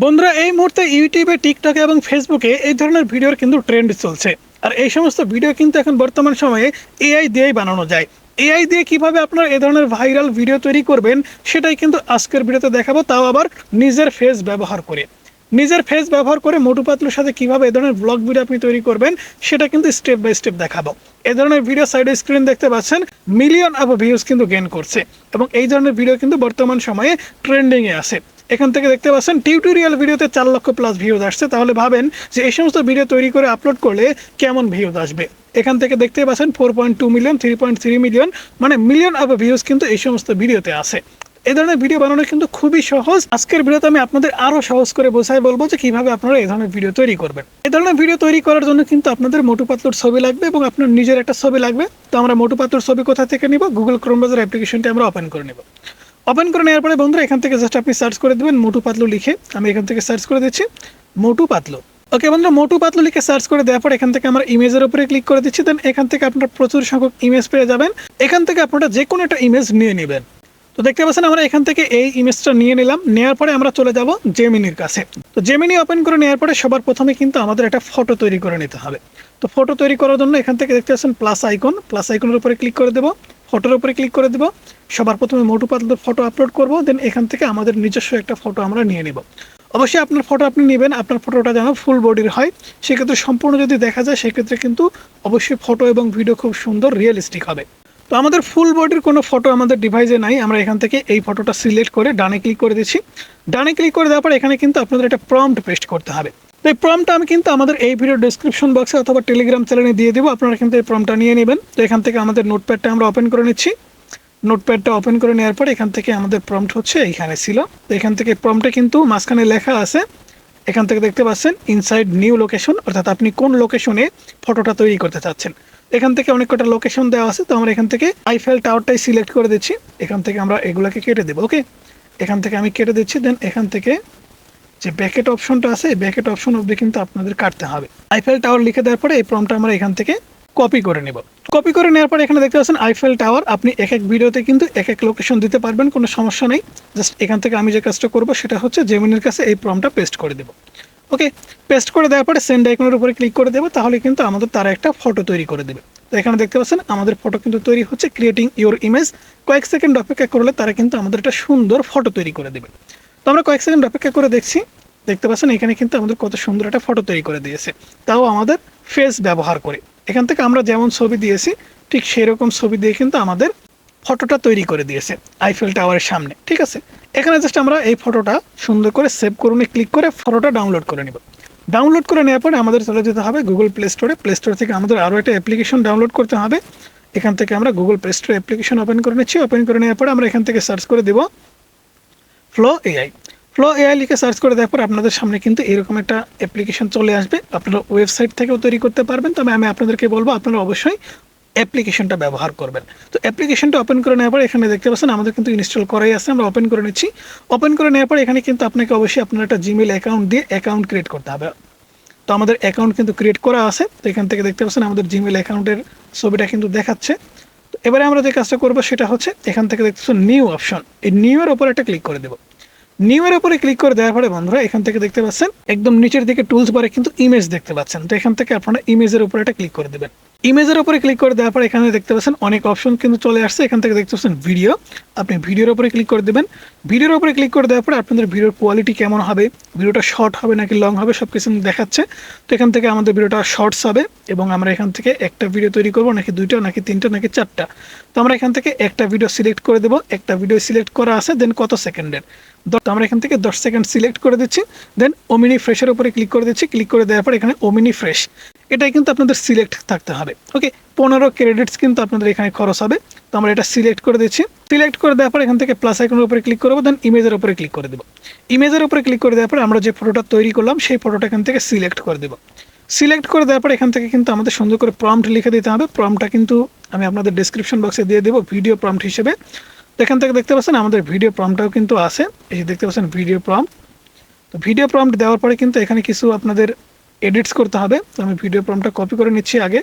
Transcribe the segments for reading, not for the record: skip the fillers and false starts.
বন্ধুরা এই মুহূর্তে ইউটিউবে, টিকটকে এবং ফেসবুকে এই ধরনের ভিডিওর কিন্তু ট্রেন্ড চলছে। আর এই সমস্ত ভিডিও কিন্তু এখন বর্তমান সময়ে এআই দিয়েই বানানো যায়। এআই দিয়ে কিভাবে আপনারা এই ধরনের ভাইরাল ভিডিও তৈরি করবেন সেটাই কিন্তু আজকের ভিডিওতে দেখাবো, তাও আবার নিজের ফেস ব্যবহার করে। নিজের ফেস ব্যবহার করে মোটু পাতলুর সাথে কিভাবে এই ধরনের ব্লগ ভিডিও আপনি তৈরি করবেন সেটা কিন্তু স্টেপ বাই স্টেপ দেখাবো। এই ধরনের ভিডিও সাইডে স্ক্রিন দেখতে পাচ্ছেন, মিলিয়ন অফ ভিউজ কিন্তু গেইন করছে এবং এই ধরনের ভিডিও কিন্তু বর্তমান সময়ে ট্রেন্ডিংয়ে আছে। এখান থেকে দেখতে পাচ্ছেন টিউটোরিয়াল ভিডিওতে 4 লক্ষ প্লাস ভিউজ আসছে। তাহলে ভাবেন যে এই সমস্ত ভিডিও তৈরি করে আপলোড করলে কেমন ভিউজ আসবে। এখান থেকে দেখতে পাচ্ছেন 4.2 মিলিয়ন, 3.3 মিলিয়ন, মানে মিলিয়ন অফ ভিউজ কিন্তু এই সমস্ত ভিডিওতে আছে। এই ধরনের ভিডিও বানানো কিন্তু খুবই সহজ। আজকের ভিডিওতে আমি আপনাদের আরো সহজ করে বোঝাই বলবো যে কিভাবে আপনারা এই ধরনের ভিডিও তৈরি করবেন। এই ধরনের ভিডিও তৈরি করার জন্য কিন্তু আপনাদের মোটু পাতলুর ছবি লাগবে এবং আপনার নিজের একটা ছবি লাগবে। তো আমরা মোটু পাতলুর ছবি কোথা থেকে নিব? গুগল ক্রোম ব্রাউজার অ্যাপ্লিকেশনটি আমরা ওপেন করে নেব। ওপেন করে নেওয়ার পরে বন্ধুরা এখান থেকে জাস্ট আপনি সার্চ করে দেবেন মোটু পাতলু লিখে। আমি এখান থেকে সার্চ করে দিচ্ছি মোটু পাতলু। ওকে বন্ধুরা, মোটু পাতলু লিখে সার্চ করে দেওয়ার পর এখান থেকে আমরা ইমেজের উপরে ক্লিক করে দিচ্ছি। দেন এখান থেকে আপনারা প্রচুর সংখ্যক ইমেজ পেয়ে যাবেন। এখান থেকে আপনারা যে কোনো একটা ইমেজ নিয়ে নেবেন। তো দেখতে পাচ্ছেন আমরা এখান থেকে এই ইমেজটা নিয়ে নিলাম। নেওয়ার পরে আমরা চলে যাব জেমিনির কাছে। তো জেমিনি ওপেন করে নেওয়ার পরে সবার প্রথমে কিন্তু আমাদের একটা ফটো তৈরি করে নিতে হবে। তো ফটো তৈরি করার জন্য এখান থেকে দেখতে পাচ্ছেন প্লাস আইকনের উপরে ক্লিক করে দেবো, ফটোর উপরে ক্লিক করে দেবো। সবার প্রথমে মোটু পাতলুর ফটো আপলোড করব। দেন এখান থেকে আমাদের নিজস্ব একটা ফটো আমরা নিয়ে নেব। অবশ্যই আপনার ফটো আপনি নেবেন, আপনার ফটোটা যেন ফুল বডির হয়। সেক্ষেত্রে সম্পূর্ণ যদি দেখা যায় সেক্ষেত্রে কিন্তু অবশ্যই ফটো এবং ভিডিও খুব সুন্দর রিয়েলিস্টিক হবে। তো আমাদের ফুল বডির কোনো ফটো আমাদের ডিভাইসে নাই। আমরা এখান থেকে এই ফটোটা সিলেক্ট করে ডানে ক্লিক করে দিচ্ছি। ডানে ক্লিক করে দেওয়ার পর এখানে কিন্তু আপনাদের একটা প্রম্পট পেস্ট করতে হবে। তো এই প্রম্পটটা আমি কিন্তু আমাদের এই ভিডিও ডেসক্রিপশন বক্সে অথবা টেলিগ্রাম চ্যানেলে দিয়ে দেবো। আপনারা কিন্তু এই প্রম্পটটা নিয়ে নেবেন। তো এখান থেকে আমাদের নোটপ্যাডটা আমরা ওপেন করে নিচ্ছি। নোটপ্যাডটা ওপেন করে নেওয়ার পর এখান থেকে আমাদের প্রম্পট হচ্ছে এইখানে ছিল। তো এখান থেকে প্রম্পটে কিন্তু মাঝখানে লেখা আছে, এখান থেকে দেখতে পাচ্ছেন ইনসাইড নিউ লোকেশন, অর্থাৎ আপনি কোন লোকেশনে ফটোটা তৈরি করতে চাচ্ছেন। এখান থেকে অনেক কটা লোকেশন দেওয়া আছে। তো আমরা এখান থেকে আইফেল টাওয়ারটাই সিলেক্ট করে দিচ্ছি। এখান থেকে আমরা এগুলোকে কেটে দেবো। ওকে, এখান থেকে আমি কেটে দিচ্ছি। দেন এখান থেকে যে ব্যাকেট অপশনটা আছে এই ব্যাকেট অপশন অবধি কিন্তু আপনাদের কাটতে হবে। আইফেল টাওয়ার লিখে দেওয়ার পরে এই প্রম্পটটা আমরা এখান থেকে কপি করে নেব। কপি করে নেওয়ার পরে এখানে দেখতে পাচ্ছেন আইফেল টাওয়ার। আপনি এক এক ভিডিওতে কিন্তু এক এক লোকেশন দিতে পারবেন, কোনো সমস্যা নেই। জাস্ট এখান থেকে আমি যে কাজটা করবো সেটা হচ্ছে জেমিনির কাছে এই প্রম্পটটা পেস্ট করে দেবো। ওকে, পেস্ট করে দেওয়ার পরে সেন্ড আইকনের উপরে ক্লিক করে দেবো। তাহলে কিন্তু আমাদের তারা একটা ফটো তৈরি করে দেবে। তো এখানে দেখতে পাচ্ছেন আমাদের ফটো কিন্তু তৈরি হচ্ছে। ক্রিয়েটিং ইউর ইমেজ, কয়েক সেকেন্ড অপেক্ষা করলে তারা কিন্তু আমাদের একটা সুন্দর ফটো তৈরি করে দেবে। তো আমরা কয়েক সেকেন্ড অপেক্ষা করে দেখছি। দেখতে পাচ্ছেন এখানে কিন্তু আমাদের কত সুন্দর একটা ফটো তৈরি করে দিয়েছে, তাও আমাদের ফেস ব্যবহার করে। এখান থেকে আমরা যেমন ছবি দিয়েছি ঠিক সেরকম ছবি দিয়ে কিন্তু আমাদের ফটোটা তৈরি করে দিয়েছে আইফেল টাওয়ারের সামনে। ঠিক আছে, এখানে জাস্ট আমরা এই ফটোটা সুন্দর করে সেভ করুন ক্লিক করে ফটোটা ডাউনলোড করে নেব। ডাউনলোড করে নেওয়ার পরে আমাদের চলে যেতে হবে গুগল প্লে স্টোরে। প্লে স্টোর থেকে আমাদের আরও একটা অ্যাপ্লিকেশন ডাউনলোড করতে হবে। এখান থেকে আমরা Google play store application open করে নিচ্ছি। ওপেন করে নেওয়ার পরে আমরা এখান থেকে সার্চ করে দেব ফ্লো এআই। ফ্লো এআই লিখে সার্চ করে দেওয়ার পর আপনাদের সামনে কিন্তু এরকম একটা অ্যাপ্লিকেশন চলে আসবে। আপনারা ওয়েবসাইট থেকেও তৈরি করতে পারবেন, তবে আমি আপনাদেরকে বলবো আপনারা অবশ্যই অ্যাপ্লিকেশনটা ব্যবহার করবেন। তো অ্যাপ্লিকেশনটা ওপেন করে নেওয়ার পর এখানে দেখতে পাচ্ছেন আমাদের কিন্তু ইনস্টল করাই আছে। আমরা ওপেন করে নিচ্ছি। ওপেন করে নেওয়ার পর এখানে কিন্তু আপনাকে অবশ্যই আপনার একটা জিমেল অ্যাকাউন্ট দিয়ে অ্যাকাউন্ট ক্রিয়েট করতে হবে। তো আমাদের অ্যাকাউন্ট কিন্তু ক্রিয়েট করা আছে। তো এখান থেকে দেখতে পাচ্ছেন আমাদের জিমেল অ্যাকাউন্টের ছবিটা কিন্তু দেখাচ্ছে। তো এবারে আমরা যে কাজটা করবো সেটা হচ্ছে এখান থেকে দেখতে পাচ্ছেন নিউ অপশন, এই নিউ এর উপর একটা ক্লিক করে দেবো। নিউ এর উপরে ক্লিক করে দেওয়ার পরে বন্ধুরা এখান থেকে দেখতে পাচ্ছেন একদম নিচের দিকে টুলস বারে কিন্তু ইমেজ দেখতে পাচ্ছেন। তো এখান থেকে আপনারা ইমেজের উপরে একটা ক্লিক করে দেবেন। ইমেজের উপরে ক্লিক করে দেওয়ার পর এখানে দেখতে পাচ্ছেন অনেক অপশন কিন্তু চলে আসছে। এখান থেকে দেখতে পাচ্ছেন ভিডিও, আপনি ভিডিওর উপরে ক্লিক করে দেবেন। ভিডিওর উপরে ক্লিক করে দেওয়ার পরে আপনাদের ভিডিওর কোয়ালিটি কেমন হবে, ভিডিওটা শর্ট হবে নাকি লং হবে সব কিছু দেখাচ্ছে। তো এখান থেকে আমাদের ভিডিওটা শর্টস হবে এবং আমরা এখান থেকে একটা ভিডিও তৈরি করবো নাকি দুইটা নাকি তিনটা নাকি চারটা। তো আমরা এখান থেকে একটা ভিডিও সিলেক্ট করে দেবো। একটা ভিডিও সিলেক্ট করা আছে, দেন কত সেকেন্ডের। তো আমরা এখান থেকে 10 সেকেন্ড সিলেক্ট করে দিচ্ছি। দেন ওমিনি ফ্রেশের উপরে ক্লিক করে দিচ্ছি। ক্লিক করে দেওয়ার পর এখানে ওমিনি ফ্রেশ এটাই কিন্তু আপনাদের সিলেক্ট থাকতে হবে। ওকে, 15 ক্রেডিটস কিন্তু আপনাদের এখানে খরচ হবে। তো আমরা এটা সিলেক্ট করে দিচ্ছি। সিলেক্ট করে দেওয়ার পর এখান থেকে প্লাস আইকনের উপরে ক্লিক করবো। দেন ইমেজের উপরে ক্লিক করে দেবো। ইমেজের উপরে ক্লিক করে দেওয়ার পর আমরা যে ফটোটা তৈরি করলাম সেই ফটোটা এখান থেকে সিলেক্ট করে দেবো। সিলেক্ট করে দেওয়ার পর এখান থেকে কিন্তু আমাদের সুন্দর করে প্রম্পট লিখে দিতে হবে। প্রম্পটটা কিন্তু আমি আপনাদের ডেসক্রিপশন বক্সে দিয়ে দেবো ভিডিও প্রম্পট হিসেবে। এখান থেকে দেখতে পাচ্ছেন আমাদের ভিডিও প্রম্পটটাও কিন্তু আছে। এই যে দেখতে পাচ্ছেন ভিডিও প্রম্পট। তো ভিডিও প্রম্পট দেওয়ার পরে কিন্তু এখানে কিছু আপনাদের এডিটস করতে হবে। তো আমি ভিডিও প্রম্পটটা কপি করে নিচ্ছি আগে।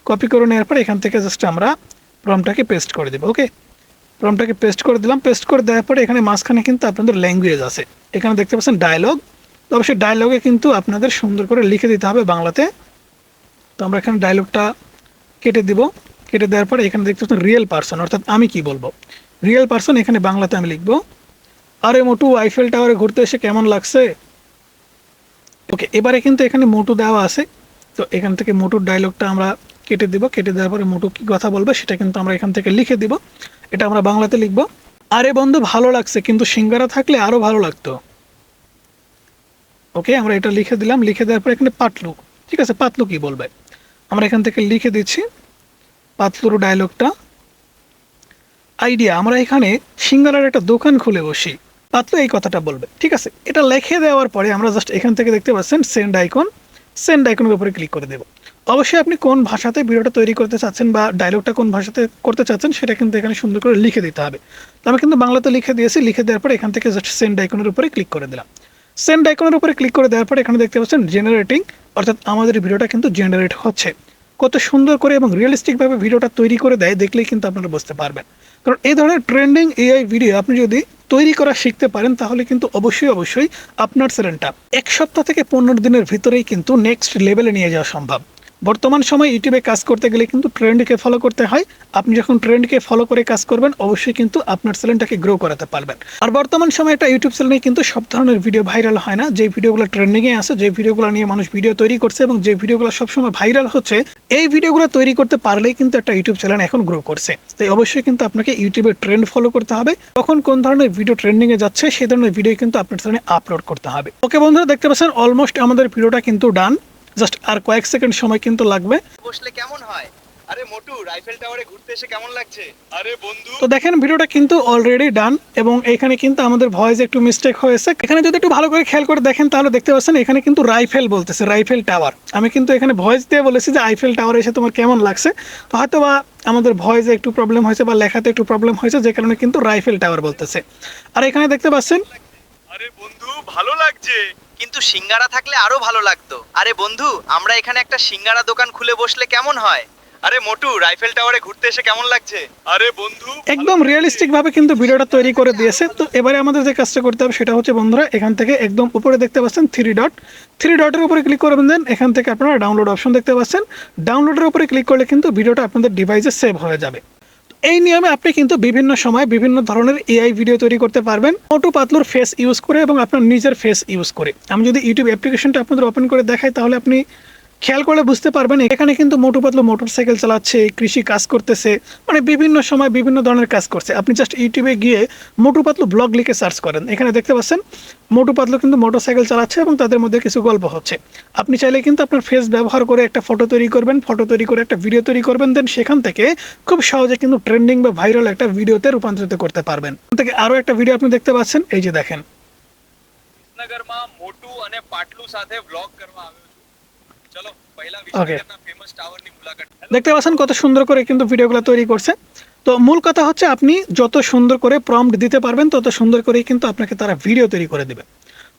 কপি করে নেওয়ার পর এখান থেকে জাস্ট আমরা প্রম্পটটাকে পেস্ট করে দেবো। ওকে, প্রম্পটটাকে পেস্ট করে দিলাম। পেস্ট করে দেওয়ার পরে এখানে মাঝখানে কিন্তু আপনাদের ল্যাঙ্গুয়েজ আছে। এখানে দেখতে পাচ্ছেন ডায়লগ, তো অবশ্যই ডায়লগে কিন্তু আপনাদের সুন্দর করে লিখে দিতে হবে বাংলাতে। তো আমরা এখানে ডায়লগটা কেটে দিব। কেটে দেওয়ার পরে এখানে দেখতে পাচ্ছেন রিয়েল পারসন, অর্থাৎ আমি কি বলবো রিয়েল পারসন, এখানে বাংলাতে আমি লিখবো আরে মোটু আইফেল টাওয়ারে ঘুরতে এসে কেমন লাগছে। ওকে, এবারে কিন্তু এখানে মোটু দেওয়া আছে, তো এখান থেকে মোটুর ডায়লগটা আমরা কেটে দিব। কেটে দেওয়ার পরে মোটু কি কথা বলবে সেটা কিন্তু আমরা এখান থেকে লিখে দিব। এটা আমরা বাংলাতে লিখবো আরে বন্ধু ভালো লাগছে, কিন্তু সিঙ্গারা থাকলে আরো ভালো লাগতো। ওকে, আমরা এটা লিখে দিলাম। লিখে দেওয়ার পর এখানে পাতলু, ঠিক আছে, পাতলু কি বলবে আমরা এখান থেকে লিখে দিচ্ছি পাতলুর ডায়লগটা। আইডিয়া, আমরা এখানে সিঙ্গারার একটা দোকান খুলে বসি, পাতলু এই কথাটা বলবে, ঠিক আছে। এটা লিখে দেওয়ার পরে আমরা জাস্ট এখান থেকে দেখতে পাচ্ছেন সেন্ড আইকন, সেন্ড আইকনের উপরে ক্লিক করে দেব। অবশ্যই আপনি কোন ভাষাতে ভিডিওটা তৈরি করতে চাচ্ছেন বা ডায়লগটা কোন ভাষাতে করতে চাচ্ছেন সেটা কিন্তু এখানে সুন্দর করে লিখে দিতে হবে। তো আমি কিন্তু বাংলাতে লিখে দিয়েছি। লিখে দেওয়ার পরে এখান থেকে জাস্ট সেন্ড আইকনের উপরে ক্লিক করে দিলাম। সেন্ড আইকনের উপরে ক্লিক করে দেওয়ার পরে এখানে দেখতে পাচ্ছেন জেনারেটিং, অর্থাৎ আমাদের ভিডিওটা কিন্তু জেনারেট হচ্ছে। কত সুন্দর করে এবং রিয়েলিস্টিকভাবে ভিডিওটা তৈরি করে দেয় দেখলেই কিন্তু আপনারা বুঝতে পারবেন। কারণ এই ধরনের ট্রেন্ডিং এআই ভিডিও আপনি যদি তৈরি করা শিখতে পারেন তাহলে কিন্তু অবশ্যই আপনার চ্যানেলটা 1 সপ্তাহ থেকে 15 দিনের ভিতরেই কিন্তু নেক্সট লেভেলে নিয়ে যাওয়া সম্ভব। বর্তমান সময় ইউটিউবে কাজ করতে গেলে কিন্তু ট্রেন্ডকে ফলো করতে হয়। আপনি যখন ট্রেন্ডকে ফলো করে কাজ করবেন অবশ্যই কিন্তু আপনার চ্যানেলটাকে গ্রো করাতে পারবেন। আর বর্তমান সময় একটা ইউটিউব চ্যানেলে কিন্তু সব ধরনের ভিডিও ভাইরাল হয় না। যে ভিডিওগুলো ট্রেন্ডিংয়ে আছে, যে ভিডিওগুলো নিয়ে মানুষ ভিডিও তৈরি করছে এবং যে ভিডিওগুলো সবসময় ভাইরাল হচ্ছে, এই ভিডিওগুলো তৈরি করতে পারলেই কিন্তু একটা ইউটিউব চ্যানেল এখন গ্রো করছে। তাই অবশ্যই কিন্তু আপনাকে ইউটিউবের ট্রেন্ড ফলো করতে হবে। তখন কোন ধরনের ভিডিও ট্রেন্ডিংয়ে যাচ্ছে সেই ধরনের ভিডিও কিন্তু আপনার চ্যানেলে আপলোড করতে হবে। ওকে বন্ধুরা, দেখতে পাচ্ছেন অলমোস্ট আমাদের ভিডিওটা কিন্তু ডান। জাস্ট আর কয়েক সেকেন্ড সময় কিন্তু লাগবে। বসলে কেমন হয়? আরে মোটু আইফেল টাওয়ারে ঘুরতে এসে কেমন লাগছে? আরে বন্ধু তো দেখেন ভিডিওটা কিন্তু অলরেডি ডান এবং এখানে কিন্তু আমাদের ভয়েস একটু মিস্টেক হয়েছে। এখানে যদি একটু ভালো করে খেয়াল করে দেখেন তাহলে দেখতে পাচ্ছেন এখানে কিন্তু রাইফেল বলতেছে, রাইফেল টাওয়ার। আমি কিন্তু এখানে ভয়েস দিয়ে বলেছি যে আইফেল টাওয়ারে এসে তোমার কেমন লাগছে। তো হয়তো বা আমাদের ভয়েসে একটু প্রবলেম হয়েছে বা লেখাতে একটু প্রবলেম হয়েছে, যে কারণে কিন্তু রাইফেল টাওয়ার বলতেছে। আর এখানে দেখতে পাচ্ছেন আরে বন্ধু ভালো লাগছে, কিন্তু সিঙ্গারা থাকলে আরো ভালো লাগতো। আরে বন্ধু আমরা এখানে একটা সিঙ্গারা দোকান খুলে বসলে কেমন হয়? আরে মোটু রাইফেল টাওয়ারে ঘুরতে এসে কেমন লাগছে? আরে বন্ধু একদম রিয়েলিস্টিক ভাবে কিন্তু ভিডিওটা তৈরি করে দিয়েছে। তো এবারে আমাদের যে কাজটা করতে হবে সেটা হচ্ছে বন্ধুরা, এখান থেকে একদম উপরে দেখতে পাচ্ছেন থ্রি ডটের উপরে ক্লিক করবেন। দেন এখান থেকে আপনারা ডাউনলোড অপশন দেখতে পাচ্ছেন। ডাউনলোডের উপরে ক্লিক করলে কিন্তু ভিডিওটা আপনাদের ডিভাইসে সেভ হয়ে যাবে। এই নিয়মে আপনি কিন্তু বিভিন্ন সময় বিভিন্ন ধরনের এআই ভিডিও তৈরি করতে পারবেন মোটু পাতলুর ফেস ইউজ করে এবং আপনার নিজের ফেস ইউজ করে। আমি যদি ইউটিউব অ্যাপ্লিকেশনটা আপনাদের ওপেন করে দেখাই তাহলে আপনি খেয়াল করলে বুঝতে পারবেন এখানে কিন্তু মোটু পাতলু মোটরসাইকেল চালাচ্ছে, কৃষি কাজ করতেছে, মানে বিভিন্ন সময় বিভিন্ন ধরনের কাজ করছে। আপনি জাস্ট ইউটিউবে গিয়ে মোটু পাতলু ব্লগ লিখে সার্চ করেন, এখানে দেখতে পাচ্ছেন মোটু পাতলু কিন্তু মোটরসাইকেল চালাচ্ছে এবং তাদের মধ্যে কিছু গল্প হচ্ছে। আপনি চাইলে কিন্তু আপনার ফেস ব্যবহার করে একটা ফটো তৈরি করবেন, ফটো তৈরি করে একটা ভিডিও তৈরি করবেন। দেন সেখান থেকে খুব সহজে কিন্তু ট্রেন্ডিং বা ভাইরাল একটা ভিডিওতে রূপান্তরিত করতে পারবেন। এখান থেকে আরও একটা ভিডিও আপনি দেখতে পাচ্ছেন, এই যে দেখেন। વિસનગરમાં મોટુ અને પાટલું સાથે વ્લોગ કરવા આવ્યો છું. ચલો પહેલા Okay. વિસનગરના ફેમસ ટાવરની મુલાકાત. দেখতে পাচ্ছেন কত সুন্দর করে কিন্তু ভিডিওগুলো তৈরি করছে। তো মূল কথা হচ্ছে আপনি যত সুন্দর করে প্রম্পট দিতে পারবেন তত সুন্দর করেই কিন্তু আপনাকে তারা ভিডিও তৈরি করে দেবে।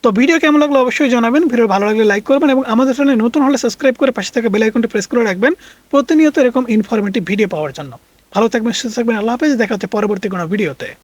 তো ভিডিও কেমন লাগলো অবশ্যই জানাবেন। ভিডিও ভালো লাগলে লাইক করবেন এবং আমাদের চ্যানেলে নতুন হলে সাবস্ক্রাইব করে পাশে থাকা বেল আইকনটি প্রেস করে রাখবেন প্রতিনিয়ত এরকম ইনফরমেটিভ ভিডিও পাওয়ার জন্য। ভালো থাকবেন, সুস্থ থাকবেন। আল্লাহ হাফেজ। দেখা হচ্ছে পরবর্তী কোনো ভিডিওতে।